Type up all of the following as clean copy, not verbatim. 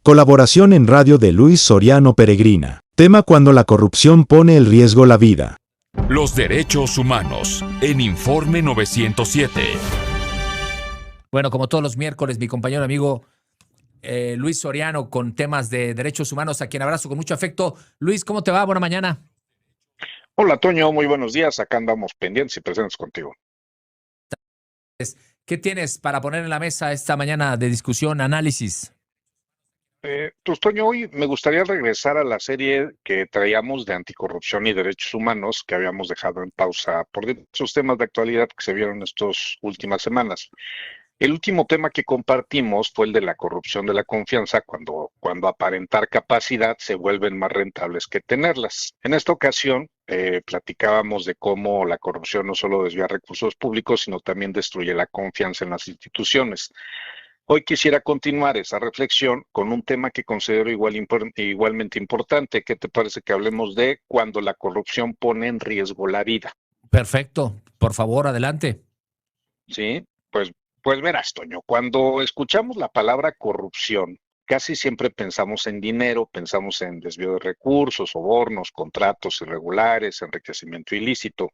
Colaboración en radio de Luis Soriano Peregrina. Tema cuando la corrupción pone en riesgo la vida. Los derechos humanos en Informe 907. Bueno, como todos los miércoles, mi compañero amigo Luis Soriano con temas de derechos humanos, a quien abrazo con mucho afecto. Luis, ¿cómo te va? Buena mañana. Hola, Toño, muy buenos días. Acá andamos pendientes y presentes contigo. ¿Qué tienes para poner en la mesa esta mañana de discusión, análisis? Pues, Toño, hoy me gustaría regresar a la serie que traíamos de anticorrupción y derechos humanos que habíamos dejado en pausa por diversos temas de actualidad que se vieron estas últimas semanas. El último tema que compartimos fue el de la corrupción de la confianza, cuando aparentar capacidad se vuelven más rentables que tenerlas. En esta ocasión, platicábamos de cómo la corrupción no solo desvía recursos públicos, sino también destruye la confianza en las instituciones. Hoy quisiera continuar esa reflexión con un tema que considero igualmente importante. ¿Qué te parece que hablemos de cuando la corrupción pone en riesgo la vida? Perfecto. Por favor, adelante. Sí, pues verás, Toño, cuando escuchamos la palabra corrupción, casi siempre pensamos en dinero, pensamos en desvío de recursos, sobornos, contratos irregulares, enriquecimiento ilícito.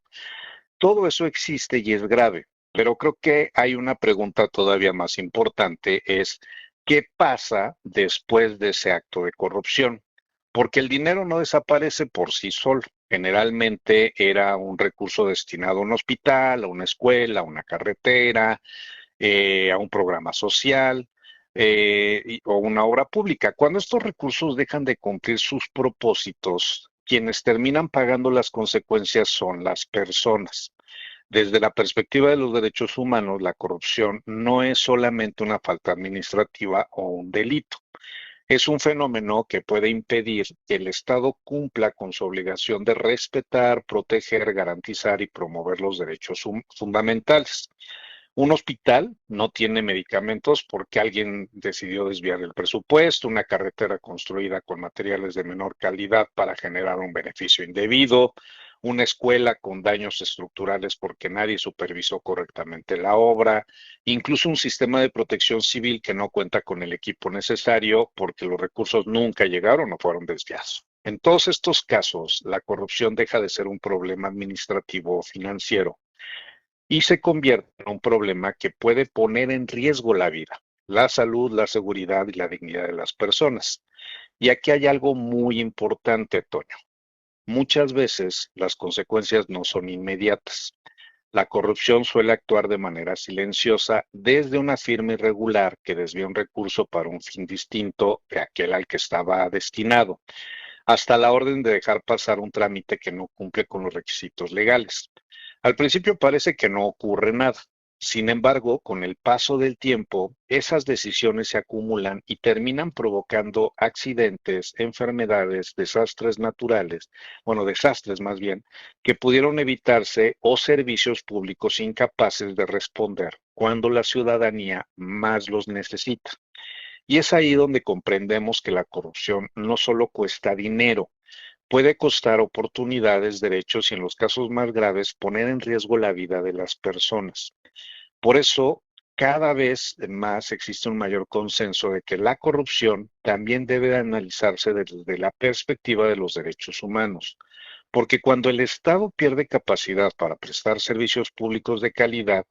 Todo eso existe y es grave, pero creo que hay una pregunta todavía más importante, es ¿qué pasa después de ese acto de corrupción? Porque el dinero no desaparece por sí solo. Generalmente era un recurso destinado a un hospital, a una escuela, a una carretera, a un programa social o una obra pública. Cuando estos recursos dejan de cumplir sus propósitos, quienes terminan pagando las consecuencias son las personas. Desde la perspectiva de los derechos humanos, la corrupción no es solamente una falta administrativa o un delito. Es un fenómeno que puede impedir que el Estado cumpla con su obligación de respetar, proteger, garantizar y promover los derechos fundamentales. Un hospital no tiene medicamentos porque alguien decidió desviar el presupuesto, una carretera construida con materiales de menor calidad para generar un beneficio indebido, una escuela con daños estructurales porque nadie supervisó correctamente la obra, incluso un sistema de protección civil que no cuenta con el equipo necesario porque los recursos nunca llegaron o fueron desviados. En todos estos casos, la corrupción deja de ser un problema administrativo o financiero y se convierte en un problema que puede poner en riesgo la vida, la salud, la seguridad y la dignidad de las personas. Y aquí hay algo muy importante, Toño. Muchas veces las consecuencias no son inmediatas. La corrupción suele actuar de manera silenciosa desde una firma irregular que desvía un recurso para un fin distinto de aquel al que estaba destinado, hasta la orden de dejar pasar un trámite que no cumple con los requisitos legales. Al principio parece que no ocurre nada. Sin embargo, con el paso del tiempo, esas decisiones se acumulan y terminan provocando accidentes, enfermedades, desastres naturales, bueno, desastres más bien, que pudieron evitarse o servicios públicos incapaces de responder cuando la ciudadanía más los necesita. Y es ahí donde comprendemos que la corrupción no solo cuesta dinero, puede costar oportunidades, derechos y en los casos más graves poner en riesgo la vida de las personas. Por eso, cada vez más existe un mayor consenso de que la corrupción también debe de analizarse desde la perspectiva de los derechos humanos. Porque cuando el Estado pierde capacidad para prestar servicios públicos de calidad,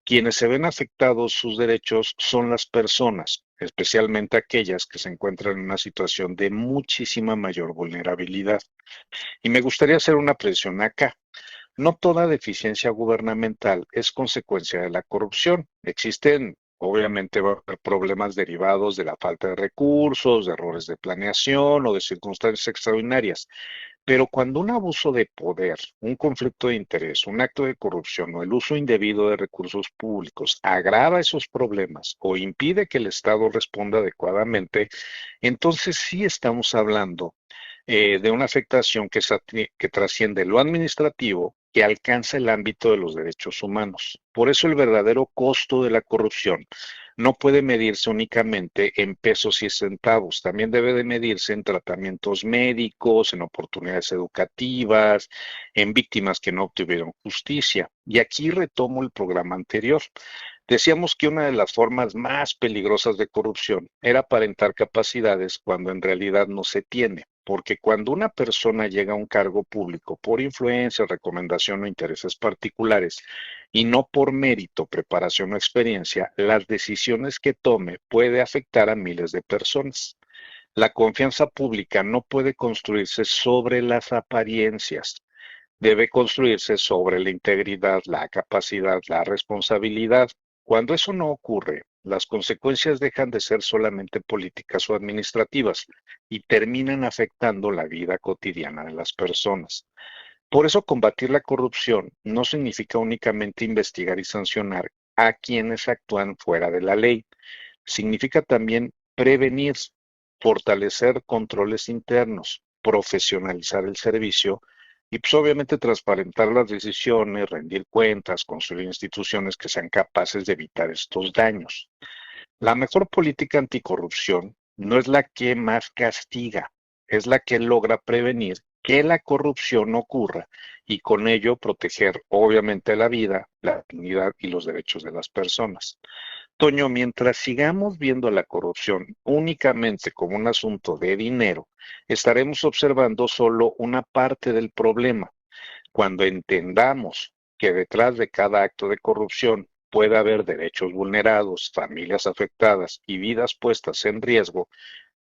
quienes se ven afectados sus derechos son las personas, especialmente aquellas que se encuentran en una situación de muchísima mayor vulnerabilidad. Y me gustaría hacer una presión acá. No toda deficiencia gubernamental es consecuencia de la corrupción. Existen, obviamente, problemas derivados de la falta de recursos, de errores de planeación o de circunstancias extraordinarias. Pero cuando un abuso de poder, un conflicto de interés, un acto de corrupción o el uso indebido de recursos públicos agrava esos problemas o impide que el Estado responda adecuadamente, entonces sí estamos hablando de una afectación que trasciende lo administrativo, que alcanza el ámbito de los derechos humanos. Por eso el verdadero costo de la corrupción no puede medirse únicamente en pesos y centavos, también debe de medirse en tratamientos médicos, en oportunidades educativas, en víctimas que no obtuvieron justicia. Y aquí retomo el programa anterior. Decíamos que una de las formas más peligrosas de corrupción era aparentar capacidades cuando en realidad no se tiene, porque cuando una persona llega a un cargo público por influencia, recomendación o intereses particulares y no por mérito, preparación o experiencia, las decisiones que tome puede afectar a miles de personas. La confianza pública no puede construirse sobre las apariencias, debe construirse sobre la integridad, la capacidad, la responsabilidad. Cuando eso no ocurre, las consecuencias dejan de ser solamente políticas o administrativas y terminan afectando la vida cotidiana de las personas. Por eso combatir la corrupción no significa únicamente investigar y sancionar a quienes actúan fuera de la ley. Significa también prevenir, fortalecer controles internos, profesionalizar el servicio y pues obviamente transparentar las decisiones, rendir cuentas, construir instituciones que sean capaces de evitar estos daños. La mejor política anticorrupción no es la que más castiga, es la que logra prevenir que la corrupción ocurra y con ello proteger obviamente la vida, la dignidad y los derechos de las personas. Toño, mientras sigamos viendo la corrupción únicamente como un asunto de dinero, estaremos observando solo una parte del problema. Cuando entendamos que detrás de cada acto de corrupción puede haber derechos vulnerados, familias afectadas y vidas puestas en riesgo,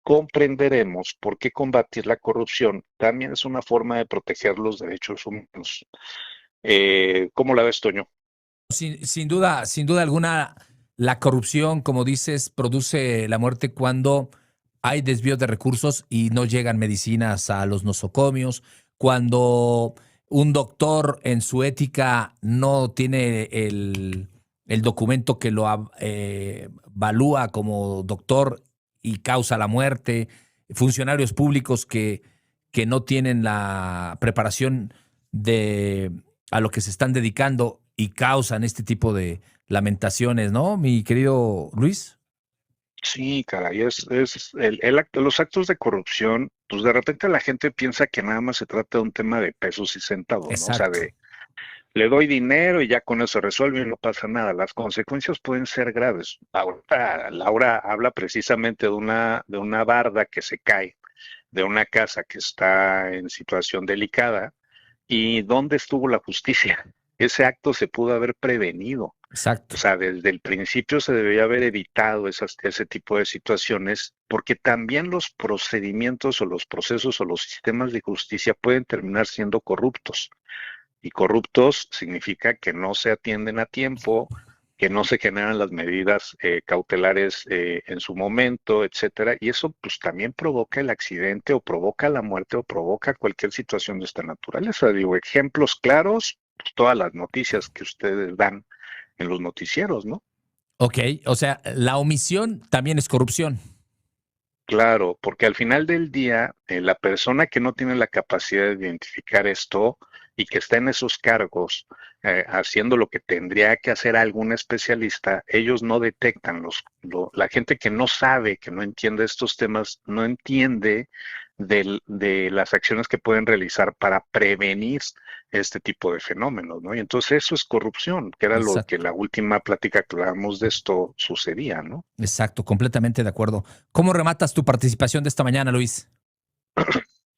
comprenderemos por qué combatir la corrupción también es una forma de proteger los derechos humanos. ¿Cómo la ves, Toño? Sin duda alguna, la corrupción, como dices, produce la muerte cuando hay desvío de recursos y no llegan medicinas a los nosocomios, cuando un doctor en su ética no tiene el documento que lo evalúa como doctor y causa la muerte, funcionarios públicos que no tienen la preparación a lo que se están dedicando y causan este tipo de lamentaciones, ¿no, mi querido Luis? Sí, caray, los actos de corrupción, pues de repente la gente piensa que nada más se trata de un tema de pesos y centavos, ¿no? O sea, Exacto. de le doy dinero y ya con eso se resuelve y no pasa nada. Las consecuencias pueden ser graves. Ahora, Laura habla precisamente de una barda que se cae, de una casa que está en situación delicada. ¿Y dónde estuvo la justicia? Ese acto se pudo haber prevenido. O Exacto. sea, desde el principio se debería haber evitado ese tipo de situaciones, porque también los procedimientos o los procesos o los sistemas de justicia pueden terminar siendo corruptos. Y corruptos significa que no se atienden a tiempo, que no se generan las medidas cautelares en su momento, etcétera. Y eso pues también provoca el accidente o provoca la muerte o provoca cualquier situación de esta naturaleza. Digo, ejemplos claros, pues, todas las noticias que ustedes dan en los noticieros, ¿no? Ok, o sea, la omisión también es corrupción. Claro, porque al final del día, la persona que no tiene la capacidad de identificar esto y que está en esos cargos, haciendo lo que tendría que hacer algún especialista, ellos no detectan la gente que no sabe, que no entiende estos temas, no entiende de las acciones que pueden realizar para prevenir este tipo de fenómenos, ¿no? Y entonces eso es corrupción, que era lo que Exacto. la última plática que hablábamos de esto sucedía, ¿no? Exacto, completamente de acuerdo. ¿Cómo rematas tu participación de esta mañana, Luis?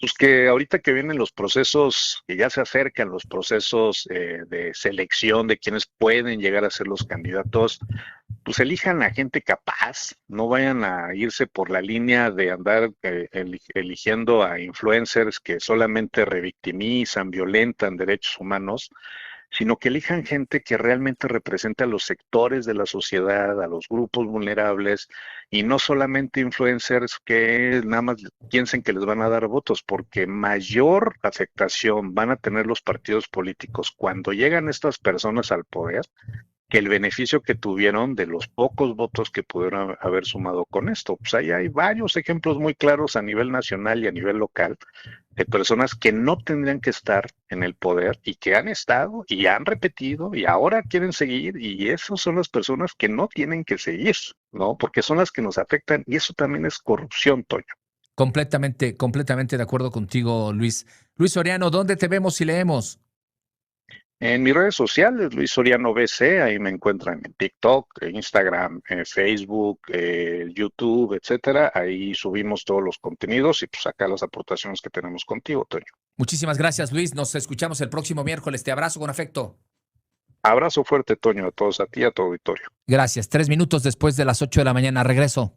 Pues que ahorita que vienen los procesos, que ya se acercan los procesos de selección de quienes pueden llegar a ser los candidatos, pues elijan a gente capaz, no vayan a irse por la línea de andar eligiendo a influencers que solamente revictimizan, violentan derechos humanos, sino que elijan gente que realmente represente a los sectores de la sociedad, a los grupos vulnerables, y no solamente influencers que nada más piensen que les van a dar votos, porque mayor afectación van a tener los partidos políticos cuando llegan estas personas al poder que el beneficio que tuvieron de los pocos votos que pudieron haber sumado con esto. Pues ahí hay varios ejemplos muy claros a nivel nacional y a nivel local de personas que no tendrían que estar en el poder y que han estado y han repetido y ahora quieren seguir y esas son las personas que no tienen que seguir, ¿no? Porque son las que nos afectan y eso también es corrupción, Toño. Completamente de acuerdo contigo, Luis. Luis Soriano, ¿dónde te vemos y leemos? En mis redes sociales, Luis Soriano BC, ahí me encuentran en TikTok, Instagram, Facebook, YouTube, etcétera. Ahí subimos todos los contenidos y pues acá las aportaciones que tenemos contigo, Toño. Muchísimas gracias, Luis. Nos escuchamos el próximo miércoles. Te abrazo con afecto. Abrazo fuerte, Toño, a todos, a ti y a tu auditorio. Gracias. 3 minutos después de las 8 de la mañana. Regreso.